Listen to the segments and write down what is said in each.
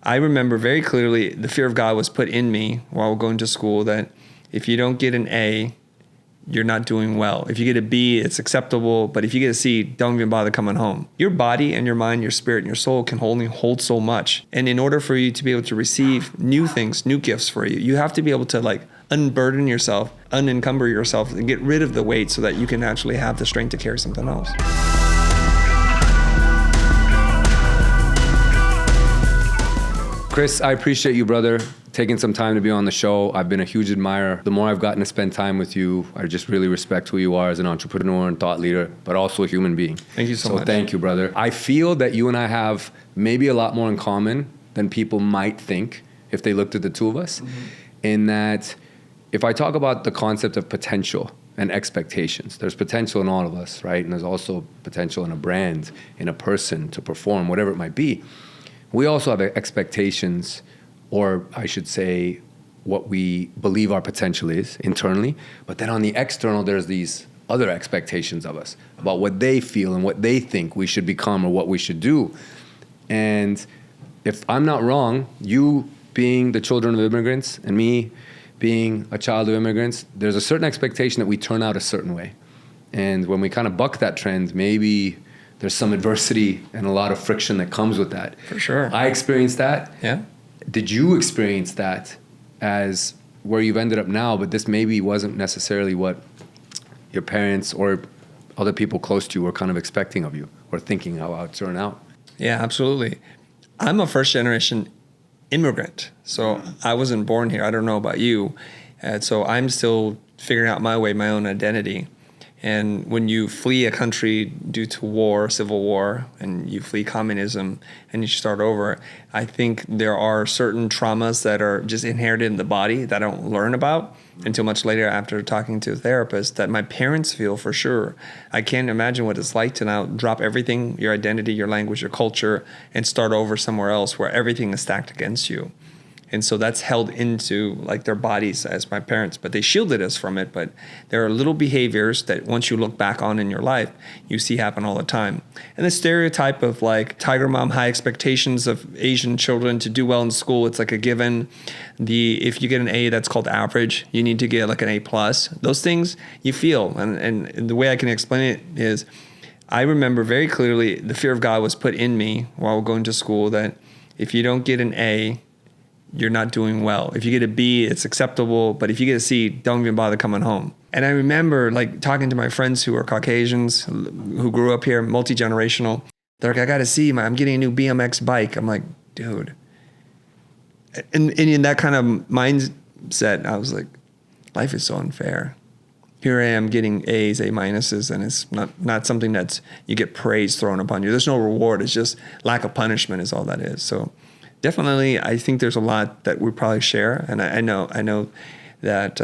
I remember very clearly the fear of God was put in me while going to school that if you don't get an A, you're not doing well. If you get a B, it's acceptable. But if you get a C, don't even bother coming home. Your body and your mind, your spirit and your soul can only hold so much. And in order for you to be able to receive new things, new gifts for you, you have to be able to like unburden yourself, unencumber yourself, and get rid of the weight so that you can actually have the strength to carry something else. Chris, I appreciate you, brother, taking some time to be on the show. I've been a huge admirer. The more I've gotten to spend time with you, I just really respect who you are as an entrepreneur and thought leader, but also a human being. Thank you so much. Thank you, brother. I feel that you and I have maybe a lot more in common than people might think if they looked at the two of us. In that, if I talk about the concept of potential and expectations, there's potential in all of us, right? And there's also potential in a brand, in a person to perform, whatever it might be. We also have expectations, or I should say, what we believe our potential is internally. But then on the external, there's these other expectations of us about what they feel and what they think we should become or what we should do. And if I'm not wrong, you being the children of immigrants and me being a child of immigrants, there's a certain expectation that we turn out a certain way. And when we kind of buck that trend, maybe there's some adversity and a lot of friction that comes with that. For sure. I experienced that. Yeah. Did you experience that as where you've ended up now, but this maybe wasn't necessarily what your parents or other people close to you were kind of expecting of you or thinking how it would turn out? Yeah, absolutely. I'm a first generation immigrant. So I wasn't born here. I don't know about you. And so I'm still figuring out my way, my own identity. And when you flee a country due to war, civil war, and you flee communism and you start over, I think there are certain traumas that are just inherited in the body that I don't learn about until much later after talking to a therapist that my parents feel for sure. I can't imagine what it's like to now drop everything, your identity, your language, your culture, and start over somewhere else where everything is stacked against you. And so that's held into like their bodies as my parents, but they shielded us from it. But there are little behaviors that once you look back on in your life, you see happen all the time. And the stereotype of like tiger mom, high expectations of Asian children to do well in school, it's like a given. If you get an A, that's called average. You need to get like an A+. Those things you feel. And the way I can explain it is I remember very clearly the fear of God was put in me while going to school that if you don't get an A, you're not doing well. If you get a B, it's acceptable. But if you get a C, don't even bother coming home. And I remember like talking to my friends who are Caucasians, who grew up here, multi-generational. They're like, I got to see, I'm getting a new BMX bike. I'm like, dude. And in that kind of mindset, I was like, life is so unfair. Here I am getting A's, A minuses, and it's not something that's you get praise thrown upon you. There's no reward. It's just lack of punishment is all that is. So definitely, I think there's a lot that we probably share, and I know that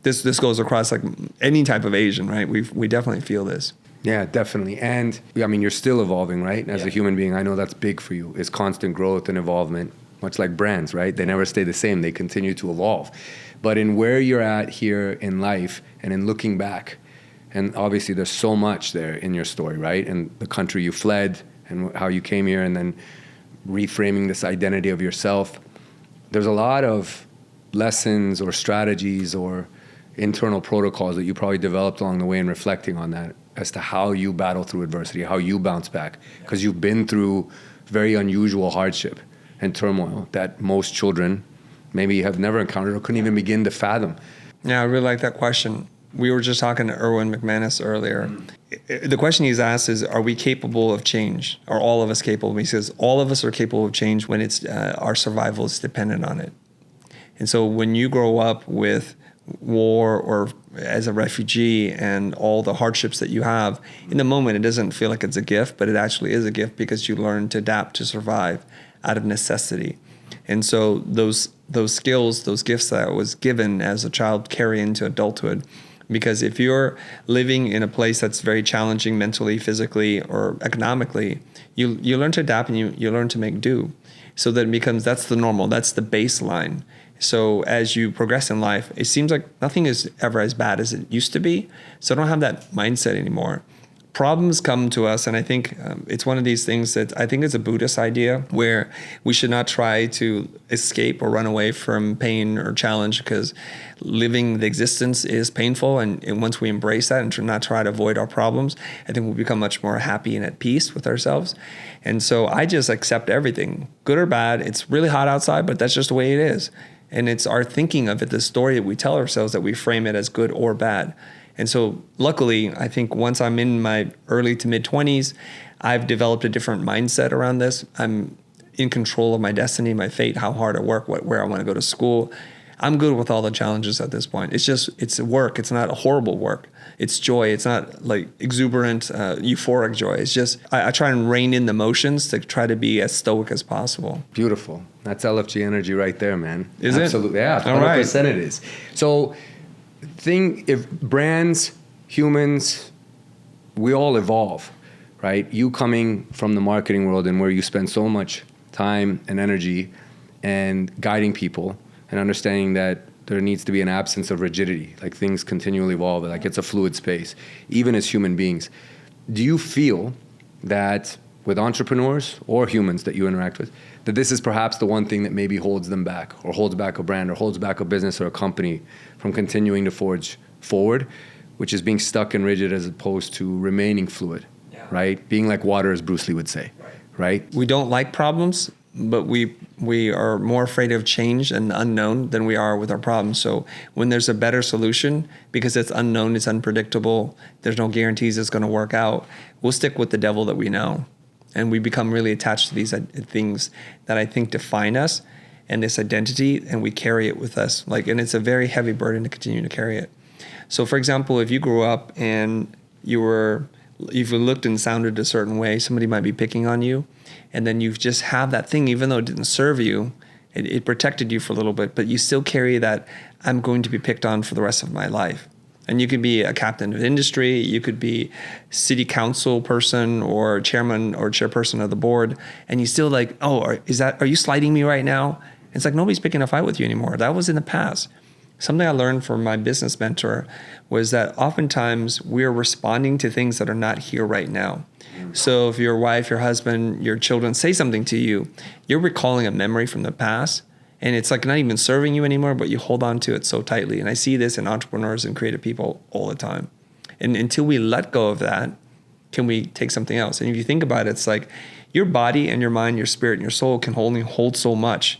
this goes across like any type of Asian, right? We definitely feel this. Yeah, definitely. And I mean, you're still evolving, right? As a human being, I know that's big for you. Is constant growth and evolvement, much like brands, right? They never stay the same. They continue to evolve. But in where you're at here in life, and in looking back, and obviously there's so much there in your story, right? And the country you fled, and how you came here, and then reframing this identity of yourself. There's a lot of lessons or strategies or internal protocols that you probably developed along the way and reflecting on that as to how you battle through adversity, how you bounce back, because you've been through very unusual hardship and turmoil that most children maybe have never encountered or couldn't even begin to fathom. Yeah, I really like that question. We were just talking to Erwin McManus earlier. The question he's asked is, are we capable of change? Are all of us capable? He says, all of us are capable of change when it's our survival is dependent on it. And so when you grow up with war or as a refugee and all the hardships that you have, in the moment it doesn't feel like it's a gift, but it actually is a gift because you learn to adapt to survive out of necessity. And so those skills, those gifts that I was given as a child carry into adulthood. Because if you're living in a place that's very challenging mentally, physically, or economically, you learn to adapt and you learn to make do. So that it becomes, that's the normal, that's the baseline. So as you progress in life, it seems like nothing is ever as bad as it used to be. So I don't have that mindset anymore. problems come to us, and I think it's one of these things that I think is a Buddhist idea where we should not try to escape or run away from pain or challenge, because living the existence is painful, and once we embrace that and not try to avoid our problems, I think we'll become much more happy and at peace with ourselves. And so I just accept everything, good or bad. It's really hot outside, but that's just the way it is. And it's our thinking of it, the story that we tell ourselves, that we frame it as good or bad. And so luckily, I think once I'm in my early to mid 20s, I've developed a different mindset around this. I'm in control of my destiny, my fate, how hard I work, where I want to go to school. I'm good with all the challenges at this point. It's work. It's not a horrible work. It's joy. It's not like exuberant, euphoric joy. It's just, I try and rein in the emotions to try to be as stoic as possible. Beautiful. That's LFG energy right there, man. Is it? Absolutely. Yeah, 100% it is. So if brands, humans, we all evolve, right? You coming from the marketing world and where you spend so much time and energy and guiding people and understanding that there needs to be an absence of rigidity, like things continually evolve, like it's a fluid space, even as human beings. Do you feel that with entrepreneurs or humans that you interact with, that this is perhaps the one thing that maybe holds them back, or holds back a brand, or holds back a business or a company from continuing to forge forward, which is being stuck and rigid as opposed to remaining fluid, right? Being like water, as Bruce Lee would say, right? We don't like problems, but we are more afraid of change and unknown than we are with our problems. So when there's a better solution, because it's unknown, it's unpredictable, there's no guarantees it's going to work out, we'll stick with the devil that we know. And we become really attached to these things that I think define us and this identity, and we carry it with us. And it's a very heavy burden to continue to carry it. So for example, if you grew up and if you looked and sounded a certain way, somebody might be picking on you, and then you just have that thing, even though it didn't serve you, it protected you for a little bit, but you still carry that, I'm going to be picked on for the rest of my life. And you could be a captain of industry, you could be city council person or chairman or chairperson of the board, and you still like, are you slighting me right now? It's like, nobody's picking a fight with you anymore. That was in the past. Something I learned from my business mentor was that oftentimes we're responding to things that are not here right now. So if your wife, your husband, your children say something to you, you're recalling a memory from the past, and it's like not even serving you anymore, but you hold on to it so tightly. And I see this in entrepreneurs and creative people all the time. And until we let go of that, can we take something else? And if you think about it, it's like your body and your mind, your spirit and your soul can only hold so much.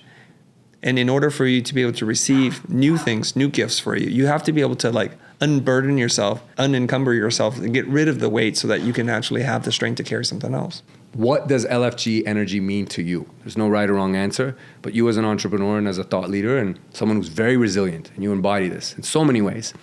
And in order for you to be able to receive new things, new gifts for you, you have to be able to unburden yourself, unencumber yourself, and get rid of the weight so that you can actually have the strength to carry something else. What does LFG energy mean to you? There's no right or wrong answer, but you as an entrepreneur and as a thought leader and someone who's very resilient, and you embody this in so many ways,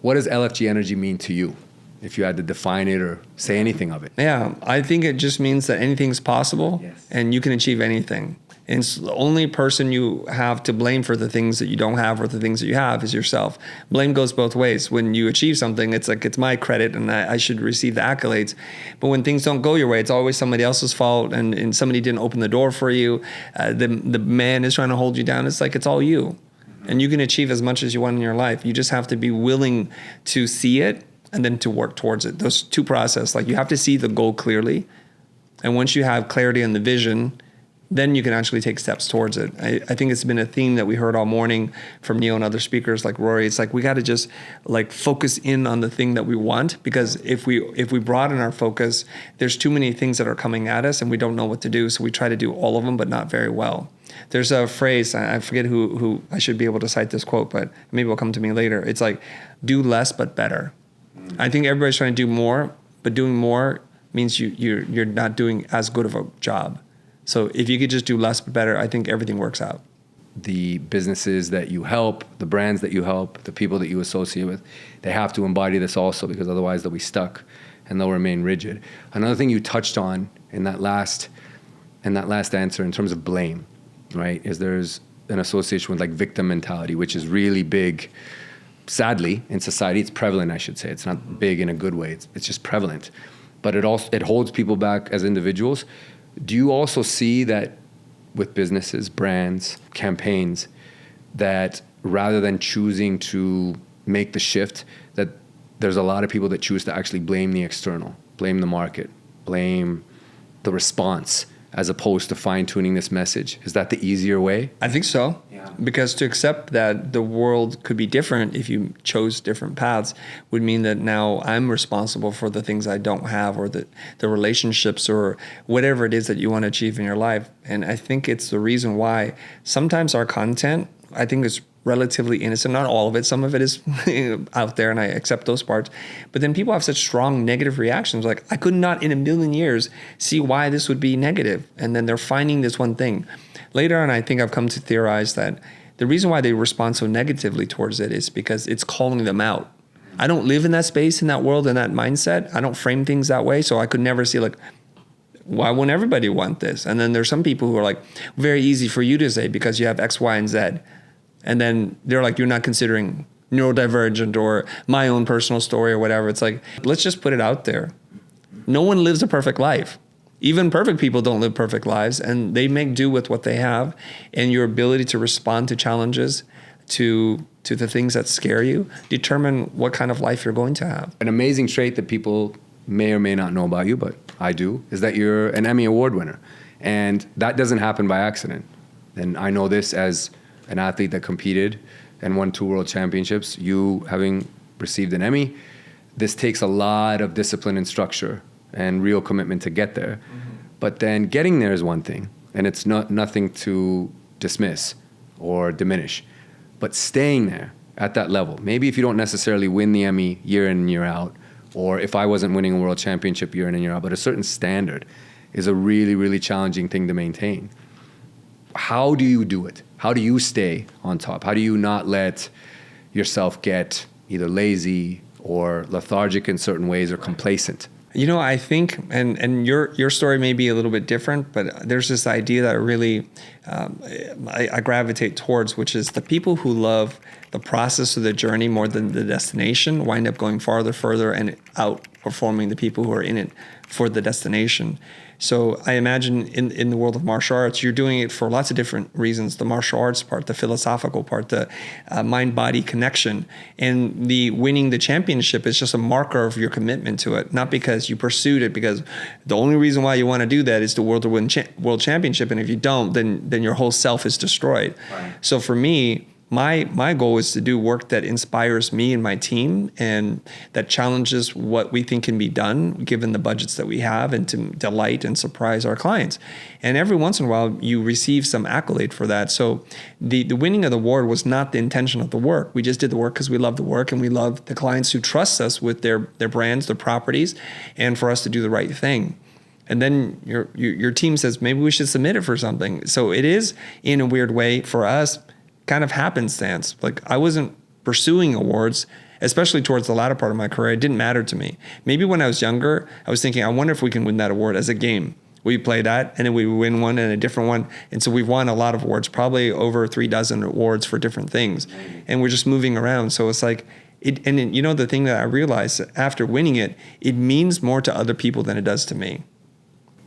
what does LFG energy mean to you? If you had to define it or say anything of it. Yeah, I think it just means that anything's possible, and you can achieve anything. And the only person you have to blame for the things that you don't have or the things that you have is yourself. Blame goes both ways. When you achieve something, it's like it's my credit and I should receive the accolades. But when things don't go your way, it's always somebody else's fault, and somebody didn't open the door for you. The man is trying to hold you down. It's like it's all you. And you can achieve as much as you want in your life. You just have to be willing to see it and then to work towards it. Those two processes, you have to see the goal clearly. And once you have clarity on the vision, then you can actually take steps towards it. I think it's been a theme that we heard all morning from Neil and other speakers like Rory. It's like we got to just focus in on the thing that we want, because if we broaden our focus, there's too many things that are coming at us and we don't know what to do. So we try to do all of them, but not very well. There's a phrase, I forget who I should be able to cite this quote, but maybe it'll come to me later. It's like, do less but better. I think everybody's trying to do more, but doing more means you're not doing as good of a job. So if you could just do less but better, I think everything works out. The businesses that you help, the brands that you help, the people that you associate with, they have to embody this also, because otherwise they'll be stuck and they'll remain rigid. Another thing you touched on in that last answer in terms of blame, right, is there's an association with victim mentality, which is really big. Sadly, in society, it's prevalent, I should say. It's not big in a good way. It's just prevalent. But it holds people back as individuals. Do you also see that with businesses, brands, campaigns, that rather than choosing to make the shift, that there's a lot of people that choose to actually blame the external blame the market, blame the response, as opposed to fine-tuning this message? Is that the easier way? I think so. Yeah. Because to accept that the world could be different if you chose different paths would mean that now I'm responsible for the things I don't have, or the relationships, or whatever it is that you want to achieve in your life. And I think it's the reason why sometimes our content, I think, is relatively innocent. Not all of it. Some of it is out there, and I accept those parts. But then people have such strong negative reactions. Like, I could not in a million years see why this would be negative. And then they're finding this one thing. Later on, I think I've come to theorize that the reason why they respond so negatively towards it is because it's calling them out. I don't live in that space, in that world, in that mindset. I don't frame things that way. So I could never see, like, why won't everybody want this? And then there's some people who are like, very easy for you to say because you have X, Y, and Z. And then they're like, you're not considering neurodivergent or my own personal story or whatever. It's like, let's just put it out there. No one lives a perfect life. Even perfect people don't live perfect lives, and they make do with what they have. And your ability to respond to challenges, to the things that scare you, determine what kind of life you're going to have. An amazing trait that people may or may not know about you, but I do, is that you're an Emmy Award winner. And that doesn't happen by accident. And I know this as an athlete that competed and won 2 world championships. You having received an Emmy, this takes a lot of discipline and structure and real commitment to get there. Mm-hmm. But then getting there is one thing, and it's nothing to dismiss or diminish. But staying there at that level, maybe if you don't necessarily win the Emmy year in and year out, or if I wasn't winning a world championship year in and year out, but a certain standard is a really, really challenging thing to maintain. How do you do it? How do you stay on top? How do you not let yourself get either lazy or lethargic in certain ways or complacent? You know, I think, and your story may be a little bit different, but there's this idea that really I gravitate towards, which is the people who love the process of the journey more than the destination wind up going further, and outperforming the people who are in it for the destination. So I imagine in the world of martial arts, you're doing it for lots of different reasons. The martial arts part, the philosophical part, the mind-body connection. And the winning the championship is just a marker of your commitment to it, not because you pursued it, because the only reason why you want to do that is to world championship. And if you don't, then your whole self is destroyed. Right. So for me, my goal is to do work that inspires me and my team, and that challenges what we think can be done given the budgets that we have, and to delight and surprise our clients. And every once in a while you receive some accolade for that. So the winning of the award was not the intention of the work. We just did the work because we love the work, and we love the clients who trust us with their brands, their properties, and for us to do the right thing. And then your team says, maybe we should submit it for something. So it is, in a weird way for us, kind of happenstance. Like, I wasn't pursuing awards, especially towards the latter part of my career. It didn't matter to me. Maybe when I was younger, I was thinking, I wonder if we can win that award as a game. We play that, and then we win one and a different one. And so we've won a lot of awards, probably over 36 awards for different things. And we're just moving around. So it's like, you know, the thing that I realized after winning it, it means more to other people than it does to me.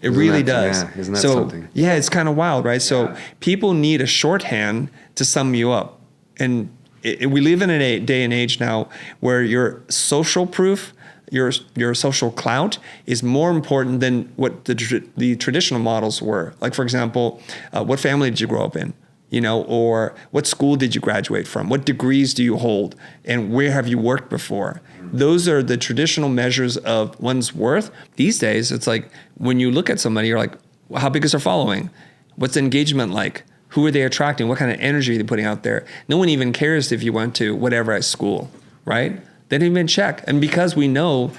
It really does. Yeah, isn't that something? Yeah, it's kind of wild, right? So people need a shorthand to sum you up. And we live in a day and age now where your social proof, your social clout is more important than what the traditional models were. Like, for example, what family did you grow up in? You know, or what school did you graduate from? What degrees do you hold? And where have you worked before? Those are the traditional measures of one's worth. These days, it's like when you look at somebody, you're like, well, how big is their following? What's the engagement like? Who are they attracting? What kind of energy are they putting out there? No one even cares if you went to whatever at school, right? They didn't even check. And because we know,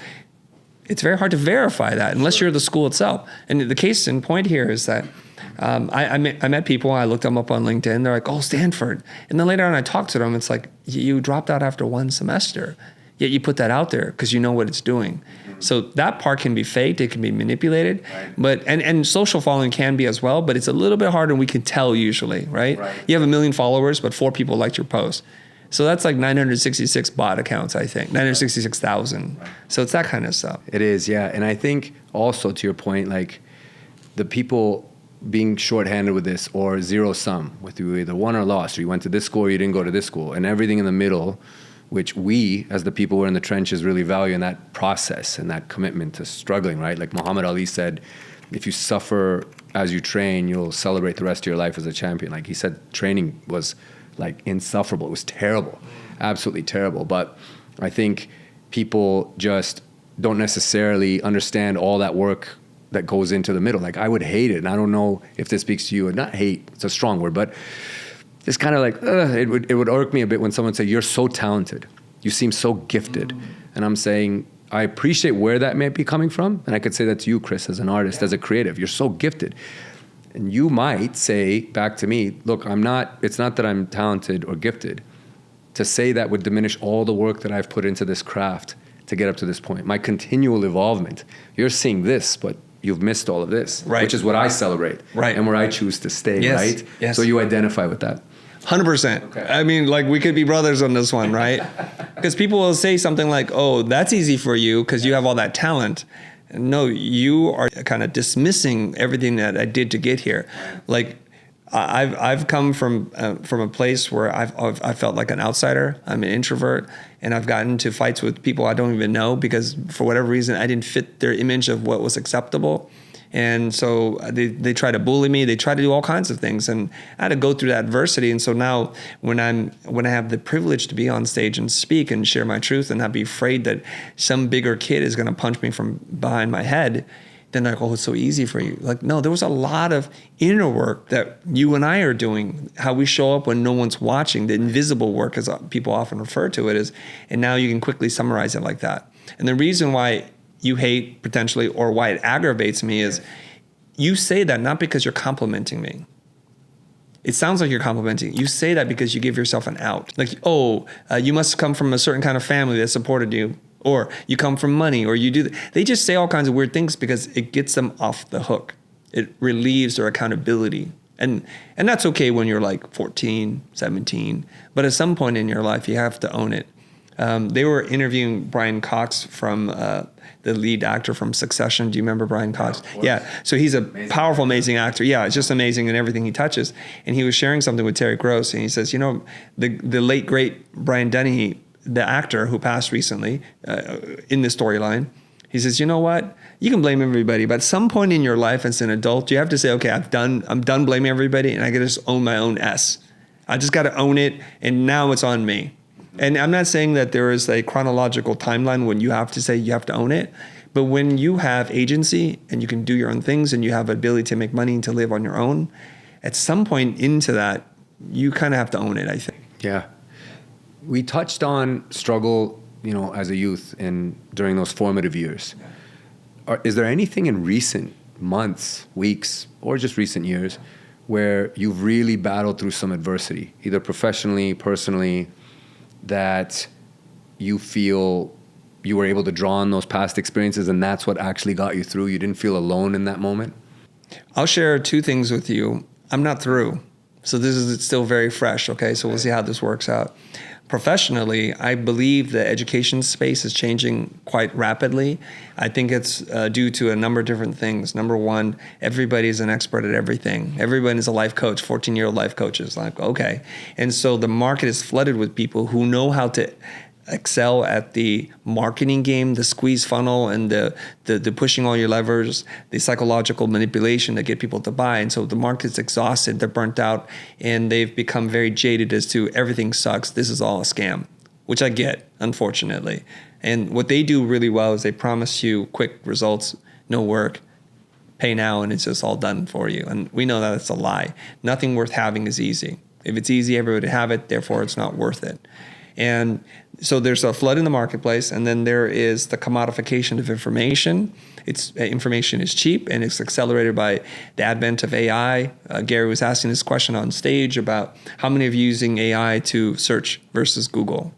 it's very hard to verify that unless you're the school itself. And the case in point here is that I met people, I looked them up on LinkedIn, they're like, oh, Stanford. And then later on I talked to them, it's like, you dropped out after one semester, yet you put that out there because you know what it's doing. So that part can be faked, it can be manipulated, but and social following can be as well, but it's a little bit harder, and we can tell usually, right? You have 1 million followers, but 4 people liked your post. So that's like 966 bot accounts, I think, 966,000. So it's that kind of stuff. It is, yeah. And I think also, to your point, like the people being shorthanded with this, or zero sum, with you either won or lost, or you went to this school or you didn't go to this school, and everything in the middle which we, as the people who are in the trenches, really value, in that process and that commitment to struggling, right? Like Muhammad Ali said, if you suffer as you train, you'll celebrate the rest of your life as a champion. Like he said, training was like insufferable. It was terrible, absolutely terrible. But I think people just don't necessarily understand all that work that goes into the middle. Like I would hate it. And I don't know if this speaks to you, and not hate, it's a strong word, but it's kind of like, it would irk me a bit when someone say, you're so talented. You seem so gifted. And I'm saying, I appreciate where that may be coming from. And I could say that to you, Chris, as an artist, as a creative, you're so gifted. And you might say back to me, look, it's not that I'm talented or gifted. To say that would diminish all the work that I've put into this craft to get up to this point. My continual evolvement. You're seeing this, but you've missed all of this, right, which is what I celebrate, right, and where I choose to stay, yes, right? Yes. So you identify with that. 100%. Okay. I mean, like we could be brothers on this one, right? Because people will say something like, oh, that's easy for you because you have all that talent. No, you are kind of dismissing everything that I did to get here. Like I've come from a place where I felt like an outsider. I'm an introvert, and I've gotten into fights with people I don't even know because for whatever reason I didn't fit their image of what was acceptable. And so they try to bully me. They try to do all kinds of things, and I had to go through that adversity. And so now, when I have the privilege to be on stage and speak and share my truth, and not be afraid that some bigger kid is going to punch me from behind my head, then they're like, "Oh, it's so easy for you." Like, no, there was a lot of inner work that you and I are doing. How we show up when no one's watching, the invisible work, as people often refer to it, is. And now you can quickly summarize it like that. And the reason why you hate potentially, or why it aggravates me, is you say that not because you're complimenting me. It sounds like you're complimenting. You say that because you give yourself an out. Like, oh, you must come from a certain kind of family that supported you, or you come from money, or you do. They just say all kinds of weird things because it gets them off the hook. It relieves their accountability. And that's okay when you're like 14, 17. But at some point in your life, you have to own it. They were interviewing Brian Cox from the lead actor from Succession. Do you remember Brian Cox? Yeah. So he's a powerful, amazing actor. Yeah, it's just amazing in everything he touches. And he was sharing something with Terry Gross, and he says, the late, great Brian Dennehy, the actor who passed recently in the storyline, he says, you know what? You can blame everybody, but at some point in your life as an adult, you have to say, okay, I'm done blaming everybody, and I got to just own my own S. I just got to own it, and now it's on me. And I'm not saying that there is a chronological timeline when you have to say you have to own it, but when you have agency and you can do your own things and you have the ability to make money and to live on your own, at some point into that, you kind of have to own it, I think. Yeah. We touched on struggle, as a youth and during those formative years. Is there anything in recent months, weeks, or just recent years where you've really battled through some adversity, either professionally, personally, that you feel you were able to draw on those past experiences and that's what actually got you through? You didn't feel alone in that moment? I'll share two things with you. I'm not through. So this is still very fresh, okay? So we'll see how this works out. Professionally, I believe the education space is changing quite rapidly. I think it's due to a number of different things. Number one, everybody's an expert at everything. Everybody's a life coach, 14-year-old life coaches. Like, okay. And so the market is flooded with people who know how to excel at the marketing game, the squeeze funnel, and the pushing all your levers, the psychological manipulation to get people to buy. And so the market's exhausted, they're burnt out, and they've become very jaded as to everything sucks. This is all a scam, which I get, unfortunately. And what they do really well is they promise you quick results, no work, pay now, and it's just all done for you. And we know that it's a lie. Nothing worth having is easy. If it's easy, everybody would have it, therefore it's not worth it. And so there's a flood in the marketplace, and then there is the commodification of information. Information is cheap, and it's accelerated by the advent of AI. Gary was asking this question on stage about how many of you using AI to search versus Google.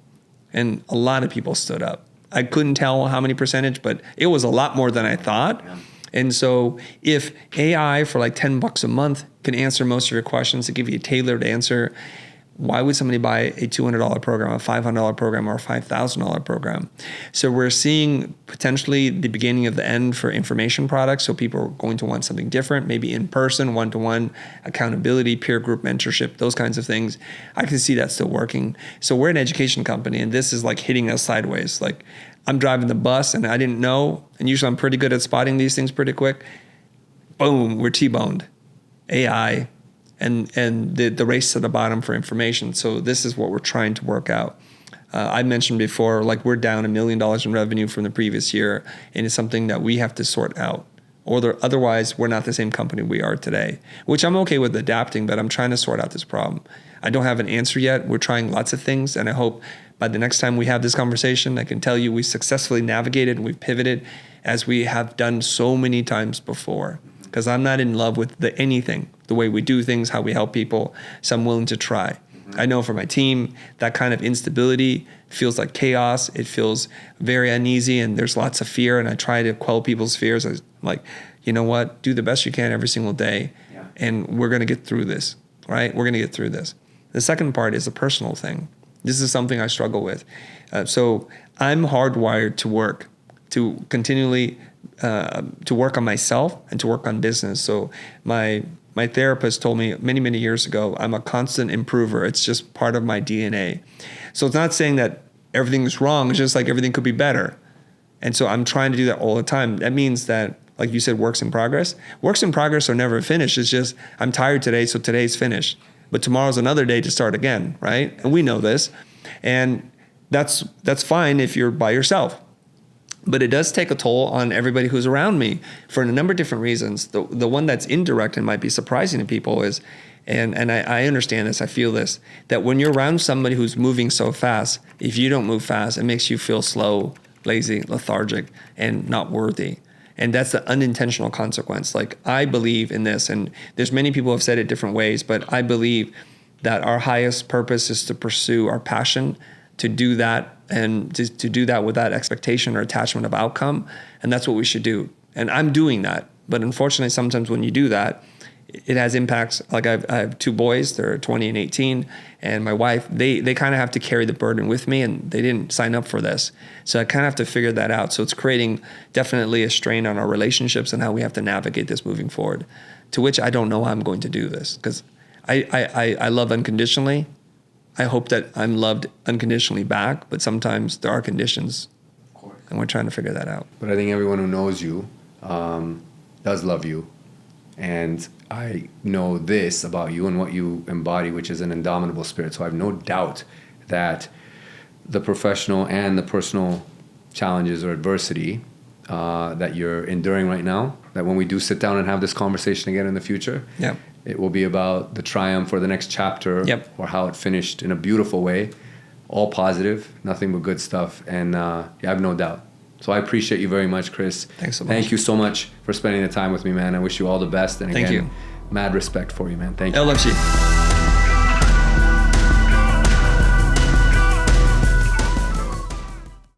And a lot of people stood up. I couldn't tell how many percentage, but it was a lot more than I thought. Yeah. And so if AI for like $10 a month can answer most of your questions, to give you a tailored answer, Why would somebody buy a $200 program, a $500 program, or a $5,000 program? So we're seeing potentially the beginning of the end for information products. So people are going to want something different, maybe in person, one-to-one, accountability, peer group mentorship, those kinds of things. I can see that still working. So we're an education company, and this is like hitting us sideways. Like I'm driving the bus and I didn't know, and usually I'm pretty good at spotting these things pretty quick. Boom, we're T-boned. AI, and the race to the bottom for information. So this is what we're trying to work out. I mentioned before, like we're down $1 million in revenue from the previous year, and it's something that we have to sort out. Otherwise, we're not the same company we are today, which I'm okay with adapting, but I'm trying to sort out this problem. I don't have an answer yet. We're trying lots of things, and I hope by the next time we have this conversation, I can tell you we successfully navigated and we've pivoted as we have done so many times before. Because I'm not in love with anything, the way we do things, how we help people. So I'm willing to try. I know for my team, that kind of instability feels like chaos. It feels very uneasy, and there's lots of fear. And I try to quell people's fears. I'm like, you know what? Do the best you can every single day, and we're going to get through this, right? We're going to get through this. The second part is a personal thing. This is something I struggle with. So I'm hardwired to work, to continually to work on myself and to work on business. So my therapist told me many, many years ago, I'm a constant improver. It's just part of my DNA. So it's not saying that everything's wrong. It's just like everything could be better. And so I'm trying to do that all the time. That means that, like you said, works in progress. Works in progress are never finished. It's just, I'm tired today, so today's finished. But tomorrow's another day to start again, right? And we know this. And that's fine if you're by yourself. But it does take a toll on everybody who's around me for a number of different reasons. The one that's indirect and might be surprising to people is, and I understand this, I feel this, that when you're around somebody who's moving so fast, if you don't move fast, it makes you feel slow, lazy, lethargic, and not worthy. And that's the unintentional consequence. Like, I believe in this, and there's many people who have said it different ways, but I believe that our highest purpose is to pursue our passion, to do that, and to do that without expectation or attachment of outcome. And that's what we should do. And I'm doing that. But unfortunately, sometimes when you do that, it has impacts. Like I have two boys, they're 20 and 18, and my wife, they kind of have to carry the burden with me, and they didn't sign up for this. So I kind of have to figure that out. So it's creating definitely a strain on our relationships and how we have to navigate this moving forward, to which I don't know how I'm going to do this, because I love unconditionally. I hope that I'm loved unconditionally back, but sometimes there are conditions, of course, and we're trying to figure that out. But I think everyone who knows you does love you. And I know this about you and what you embody, which is an indomitable spirit. So I have no doubt that the professional and the personal challenges or adversity that you're enduring right now, that when we do sit down and have this conversation again in the future, it will be about the triumph or the next chapter, or how it finished in a beautiful way, all positive, nothing but good stuff. And I have no doubt. So I appreciate you very much, Chris. Thanks so much. Thank you so much for spending the time with me, man. I wish you all the best. And again, Thank you. Mad respect for you, man. Thank you. LFG.